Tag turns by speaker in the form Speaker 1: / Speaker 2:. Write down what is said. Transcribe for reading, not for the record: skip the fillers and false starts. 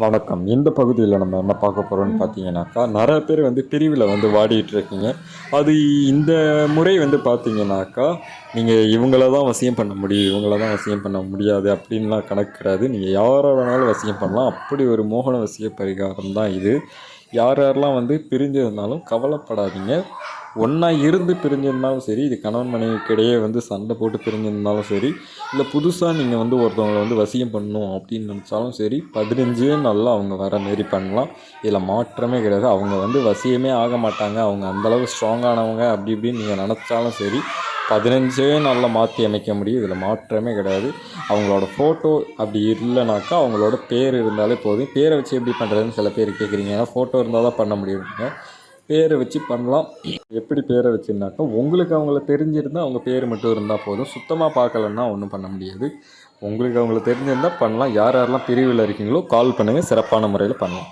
Speaker 1: வணக்கம். இந்த பகுதியில் நம்ம என்ன பார்க்க போகிறோம்னு பார்த்தீங்கன்னாக்கா, நிறைய பேர் வந்து பிரிவில் வந்து வாடிட்டு இருக்கீங்க. அது இந்த முறை வந்து பார்த்தீங்கன்னாக்கா, நீங்கள் இவங்கள தான் வசியம் பண்ண முடியும், இவங்கள தான் வசியம் பண்ண முடியாது அப்படின்லாம் கணக்கு கிடையாது. நீங்கள் யாரை வேணாலும் வசியம் பண்ணலாம். அப்படி ஒரு மோகன வசிய பரிகாரம் தான் இது. யார் யாரெல்லாம் வந்து பிரிஞ்சிருந்தாலும் கவலைப்படாதீங்க. ஒன்றா இருந்து பிரிஞ்சிருந்தாலும் சரி, இது கணவன் மனைவிக்கு இடையே வந்து சண்டை போட்டு பிரிஞ்சிருந்தாலும் சரி, இல்லை புதுசாக நீங்கள் வந்து ஒருத்தவங்களை வந்து வசியம் பண்ணணும் அப்படின்னு நினச்சாலும் சரி, 15 நாளில் அவங்க வர மாரி பண்ணலாம். இதில் மாற்றமே கிடையாது. அவங்க வந்து வசியமே ஆக மாட்டாங்க, அவங்க அந்தளவு ஸ்ட்ராங்கானவங்க அப்படி இப்படின்னு நீங்கள் நினச்சாலும் சரி, 15 நாளில் மாற்றி அமைக்க முடியும். இதில் மாற்றமே கிடையாது. அவங்களோட ஃபோட்டோ அப்படி இல்லைனாக்கா அவங்களோட பேர் இருந்தாலே போதும். பேரை வச்சு எப்படி பண்ணுறதுன்னு சில பேர் கேட்குறீங்க. ஏன்னா ஃபோட்டோ இருந்தால் தான் பண்ண முடியுங்க. பேரை வச்சு பண்ணலாம். எப்படி பேரை வச்சுருந்தாக்கா, உங்களுக்கு அவங்கள தெரிஞ்சிருந்தால் அவங்க பேர் மட்டும் இருந்தால் போதும். சுத்தமாக பார்க்கலன்னா ஒன்றும் பண்ண முடியாது. உங்களுக்கு அவங்கள தெரிஞ்சிருந்தால் பண்ணலாம். யார் யாரெல்லாம் பிரிவில் இருக்கீங்களோ கால் பண்ணுங்கள், சிறப்பான முறையில் பண்ணலாம்.